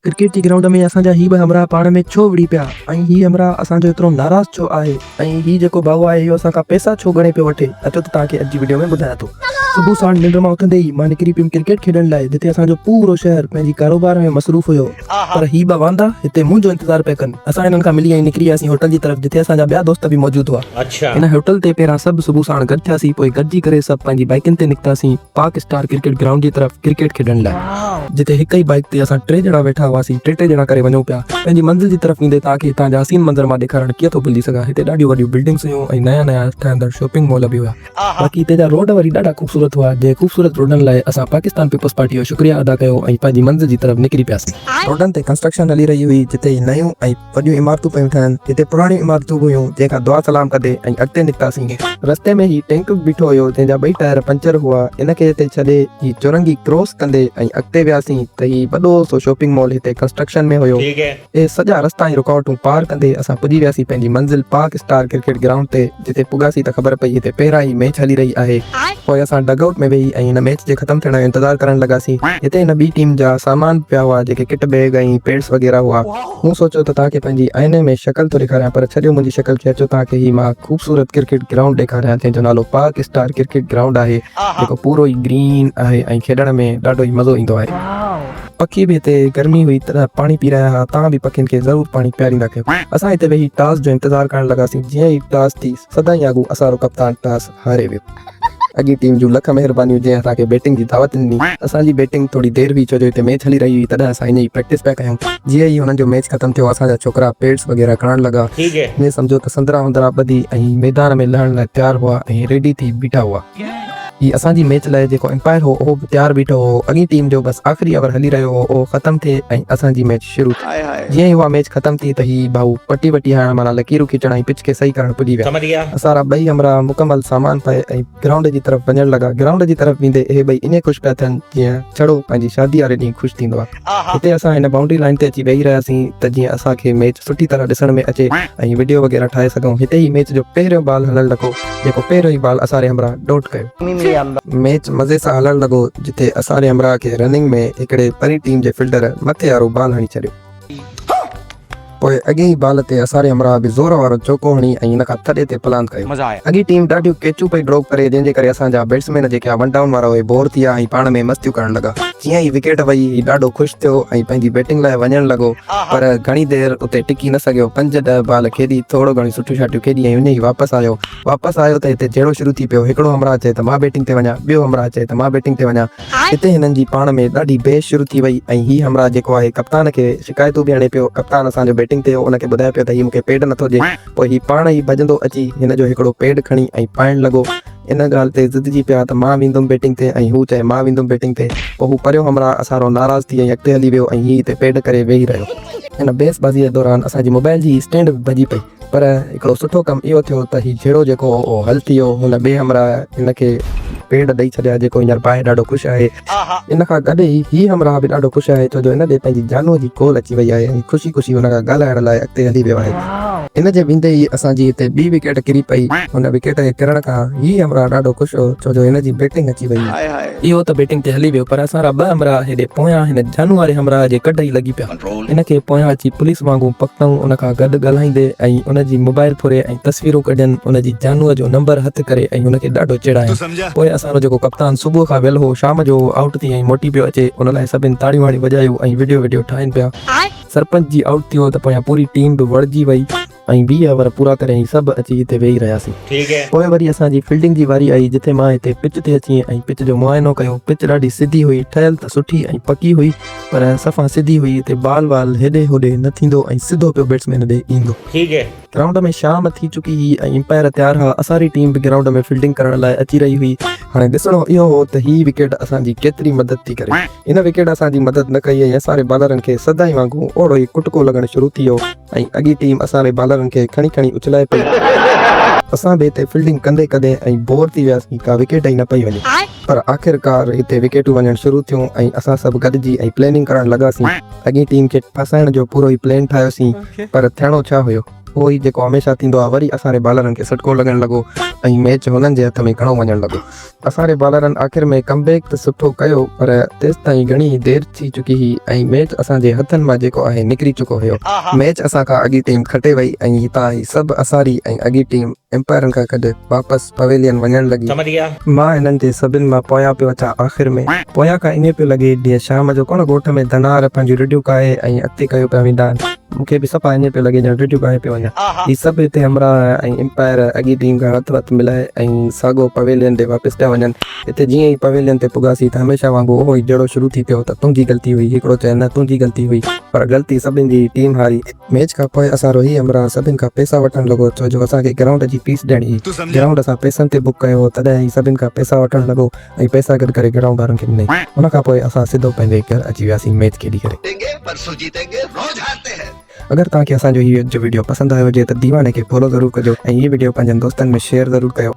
Cricket जी ground में असांजा ही बि हमरा पाण में छो विड़ी पिया ऐं ही हमरा असांजो एतिरो नाराज़ छो आहे ऐं ही जेको भाउ आहे इहो असां खां पैसा छो घणे पियो वठे अचो त तव्हांखे अॼु जी वीडियो में ॿुधायां थो। सुबुह साण निंड मां उथंदे ई मां निकिरी पियुमि क्रिकेट खेॾण लाइ, जिते असांजो पूरो शहर पंहिंजी कारोबार में मसरूफ़ हुयो। पर ही बि वांदा हिते मुंहिंजो इंतज़ारु पिया कनि। असां हिननि खां मिली ऐं निकिरी वियासीं होटल जी तरफ़, जिते असांजा ॿिया दोस्त बि मौजूद हुआ। हिन होटल ते पहिरां सभु सुबुह साण गॾु थियासीं, पोइ गॾिजी करे सभु पंहिंजी बाइकुनि ते निकितासीं पाक स्टार क्रिकेट ग्राउंड जी तरफ़ क्रिकेट खेॾण लाइ, जिते हिकु ई बाइक ते असां 3 ॼणा वेठा हुआसीं। 3 ॼणा करे वञूं पिया। पंहिंजी मंज़िल जी तरफ़ ईंदे तव्हांखे हितां जा हसीन मंज़र मां ॾेखारणु कीअं थो भुली सघां। हिते ॾाढियूं वॾियूं बिल्डिंग्स हुयूं ऐं नया ठहंदड़ शॉपिंग मॉल बि हुआ। बाक़ी हिते जा रोड वरी ॾाढा ख़ूबसूरत हुआ। जे ख़ूबसूरत रोडनि लाइ असां पाकिस्तान पीपल्स पार्टी जो शुक्रिया अदा कयो ऐं पंहिंजी मंज़िल जी तरफ़ निकिरी पियासीं। रोडनि ते कंस्ट्रक्शन हली रही हुई, जिते नयूं ऐं वॾियूं इमारतूं पियूं ठहनि। हिते पुराणियूं इमारतूं हुयूं, जंहिंखां दुआ सलाम कंदे ऐं अॻिते निकितासीं। रस्ते में ही टैंक बीठो हुयो, जंहिंजा 2 टायर पंचर हुआ। इनखे हिते छॾे ही चुरंगी क्रॉस कंदे ऐं अॻिते वियासीं त ही वॾो सो शॉपिंग मॉल हिते कंस्ट्रक्शन में हुयो। ए सॼा रस्ता ऐं रुकावटूं पार कंदे असां पुॼी वियासीं पंहिंजी मंज़िल पाक स्टार क्रिकेट ग्राउंड ते, जिते पुॻासीं त ख़बर पई हिते पहिरां ई मैच हली रही आहे। पोइ असां डगआउट में वेही ऐं हिन मैच जे ख़तमु थियण जो इंतज़ारु करणु लॻासीं। हिते हिन ॿी टीम जा सामान पिया हुआ, जेके किट बैग ऐं पैड्स वग़ैरह हुआ। मूं सोचियो त तव्हांखे पंहिंजी आईने में शक्ल थो ॾेखारियां, पर छॾियो मुंहिंजी शक्ल खे। अचो तव्हांखे ही मां ख़ूबसूरत क्रिकेट ग्राउंड ॾेखारियां, जंहिंजो नालो पाक स्टार क्रिकेट ग्राउंड आहे, जेको पूरो ई ग्रीन आहे ऐं खेॾण में ॾाढो ई मज़ो ईंदो आहे। पखी बि हिते गर्मी हुई त पाणी पी रहिया हुआ। तव्हां बि पखियुनि खे ज़रूरु पाणी पीआरींदा कयो। असां हिते वेही टॉस जो इंतज़ारु करणु लॻासीं। जीअं ई टॉस थी, सदाईं अॻु असांजो कप्तान टॉस हारे वियो। अॻी टीम जूं लख महिरबानियूं जंहिं असांखे बैटिंग जी दावत ॾिनी। असांजी बैटिंग थोरी देरि हुई, छो जो हिते मैच हली रही हुई, तॾहिं असां इन जी प्रैक्टिस पिया कयूं। जीअं ई हुननि जो मैच ख़तमु थियो, असांजा छोकिरा पैड्स वग़ैरह खणणु लॻा। ईअं सम्झो त संदरा वंदरा ॿधी ऐं मैदान में लहण लाइ तयारु हुआ ऐं रेडी थी बीठा हुआ। ही असांजी मैच लाइ जेको एम्पायर हो, उहो बि तयारु बीठो हो। अॻी टीम जो बसि आख़िरी ओवर हली रहियो हो, उहो ख़तमु थिए ऐं असांजी मैच शुरू थी। जीअं ई उहा मैच ख़तमु थी त ही भाऊ पटी हणण, माना लकीरूं खीचण ऐं पिच खे सही करणु पुॼी विया। असां 2 हमरा मुकमल सामान पाए ऐं ग्राउंड जी तरफ़ वञण लॻा। ग्राउंड जी तरफ़ वेंदे इहे 2 ईअं ख़ुशि पिया थियनि जीअं छड़ो पंहिंजी शादी वारे ॾींहुं ख़ुशि थींदो आहे। हिते असां हिन बाउंड्री लाइन ते अची वेही रहियासीं त जीअं असांखे मैच सुठी तरह ॾिसण में अचे ऐं वीडियो वग़ैरह ठाहे सघूं। हिते ई मैच जो पहिरियों बॉल हलणु लॻो, जेको पहिरियों ई बॉल असां हमरा डॉट कयो। मैच मज़े सां हलणु लॻो, जिते असां हमरा खे रनिंग में हिकिड़े परी टीम जे फील्डर मथे वारो बॉल हणी छॾियो। पोइ अॻे ई बॉल ते असां हमरा बि ज़ोर वारो चौको हणी ऐं हिन खां थॾे ते प्लान कयो। अॻी टीम ॾाढियूं कैचूं पई ड्रॉप करे, जंहिंजे करे असांजा बैट्समैन जेके 1 डाउन वारा हुए बोर थी विया ऐं पाण में मस्तियूं करणु लॻा। जीअं ई विकेट वई, ॾाढो ख़ुशि थियो ऐं पंहिंजी बैटिंग लाइ वञणु लॻो, पर घणी देरि उते टिकी न सघियो। 5-10 बॉल खेॾी, थोरो घणी सुठियूं शाटियूं खेॾी ऐं उन ई वापसि आयो त हिते जहिड़ो शुरू थी पियो। हिकिड़ो हमरा चए त मां बैटिंग ते वञा, ॿियो हमरा चए त मां बैटिंग ते वञा। हिते हिननि जी पाण में ॾाढी बहस शुरू थी वई ऐं ही हमरा जेको आहे कप्तान खे शिकायतूं बि हणे पियो। कप्तान असांजो बैटिंग ते उनखे ॿुधाए पियो त ही मूंखे पैड नथो ॾिए। पोइ ही पाण ई भॼंदो अची हिन जो हिकिड़ो पैड खणी ऐं पाइणु लॻो। इन ॻाल्हि ते ज़िदजी पिया त मां वेंदुमि बैटिंग ते ऐं हू चए मां वेंदुमि बैटिंग ते। पोइ हू परियों हमरा असांजो नाराज़ थी ऐं अॻिते हली वियो ऐं ही हिते पैड करे वेही रहियो। हिन बहसबाज़ीअ जे दौरान असांजी मोबाइल जी स्टैंड बि भॼी पई, पर हिकिड़ो सुठो कमु इहो थियो त ही जहिड़ो जेको हल थी वियो, हुन ॿिए हमरा हिनखे पेड़ ॾेई छॾिया, जेको हींअर पाए ॾाढो ख़ुशि आहे। इन खां गॾु ई ही हमरा बि ॾाढो ख़ुशि आहे, छो जो हिन ॾे पंहिंजी जानूअ जी कॉल अची वई आहे ऐं ख़ुशी हुन खां ॻाल्हाइण लाइ अॻिते हली वियो आहे। इन जे वेंदे ई असांजी हिते ॿी विकेट किरी पई। हुन विकेट जे किरण खां ही हमरा ॾाढो ख़ुशि हो, छो जो हिन जी बैटिंग अची वई। इहो त बैटिंग ते हली वियो, पर असांजा 2 हमरा हेॾे पोयां हिन जानू वारे हमरा जे कढ ई लॻी पिया। हिनखे पोयां अची पुलिस वांगुरु पकड़ूं, उन खां गॾु ॻाल्हाईंदे ऐं उन जी मोबाइल फुरे ऐं तस्वीरूं कढनि, उन जी जानूअ जो नंबर हथु करे ऐं हुनखे ॾाढो चिड़ायूं। पोइ असांजो जेको कप्तान सुबुह खां वेल हो, शाम जो आउट थी ऐं मोटी पियो अचे, उन लाइ सभिनि ताड़ियूं वाड़ियूं वॼायूं ऐं वीडियो ठाहिनि पिया। सरपंच जी आउट थियो त पोयां पूरी टीम बि वड़जी वई ऐं 20 ओवर पूरा करे ई सभु अची हिते वेही रहियासीं। पोइ वरी असांजी फील्डिंग जी वारी आई, जिथे मां हिते पिच ते अची ऐं पिच जो मुआइनो कयो। पिच ॾाढी सिधी हुई, ठहियल त सुठी ऐं पकी हुई, पर सफ़ा सिधी हुई। हिते बाल हेॾे होॾे न थींदो ऐं सिधो पियो बैट्समैन ॾे ईंदो। ग्राउंड में शाम थी चुकी हुई ऐं एम्पायर तयारु हुआ। असांजी टीम बि ग्राउंड में फील्डिंग करण लाइ अची रही हुई। हाणे ॾिसणो इहो हो त ही विकेट असांजी केतिरी मदद थी करे। इन विकेट असांजी मदद न कई ऐं असांजे बॉलरनि खे सदाईं वांगुरु ओड़ो ई कुटको लॻणु शुरू थी वियो ऐं अॻी टीम असांजे बॉलरनि खे खणी उछलाए पई। असां बि हिते फील्डिंग कंदे ऐं बोर थी वियासीं, का विकेट ई न पई वञे। पर आख़िरकार हिते विकेटूं वञणु शुरू थियूं ऐं असां सभु गॾिजी ऐं प्लैनिंग करणु लॻासीं। अॻी टीम खे फसाइण जो पूरो ई प्लान ठाहियोसीं, पर थियणो छा हुयो, उहो ई जेको हमेशह थींदो आहे, वरी असांजे बॉलरनि खे सटको लॻण लॻो ऐं मैच हुननि जे हथ में घणो वञणु लॻो। असांजे बॉलरनि आख़िर में कमबैक त सुठो कयो, पर तेसि ताईं घणी देरि थी चुकी हुई ऐं मैच असांजे हथनि मां जेको आहे निकिरी चुको हुयो। मैच असांखां अॻी टीम खटे वई ऐं हितां ई सभु असारी ऐं अॻी टीम एम्पायरनि खां गॾु वापसि पवेलियन वञणु लॻी। मां हिननि जे सभिनि मां पोयां पियो अचां। आख़िर में पोयां खां ईअं पियो लॻे जीअं शाम जो कोन ॻोठ में धनार पंहिंजूं रिडियूं काए ऐं अॻिते कयो पिया वेंदा आहिनि। मूंखे बि सफ़ा ईअं पियो लॻे ॼण रिडियूं काए पियो वञा। ही सभु हिते हमरा ऐं एम्पायर अॻी टीम खां हथ मिलाए ऐं साॻियो पवेलियन ते वापसि पिया वञनि। हिते जीअं ई पवेलियन ते पुॻासीं त हमेशह वांगुरु उहो ई जहिड़ो शुरू थी पियो त तुंहिंजी ग़लती हुई, हिकिड़ो चए न तुंहिंजी ग़लती हुई, पर ग़लती सभिनि जी, टीम हारी। मैच खां पोइ असां रोही हमरा सभिनि खां पैसा वठणु लॻो, छो जो असांखे ग्राउंड जी फीस ॾियणी हुई। ग्राउंड असां पैसनि ते बुक कयो, तॾहिं ई सभिनि खां पैसा वठणु लॻो ऐं पैसा गॾु करे ग्राउंड वारनि खे ॾिनई। हुन खां पोइ असां सिधो पंहिंजे घर अची वियासीं मैच खेॾी करे। अगरि तव्हांखे असांजो हीउ वीडियो पसंदि आयो हुजे त दीवाने खे फॉलो ज़रूरु कजो ऐं हीअ वीडियो पंहिंजनि दोस्तनि में शेयर ज़रूरु कयो।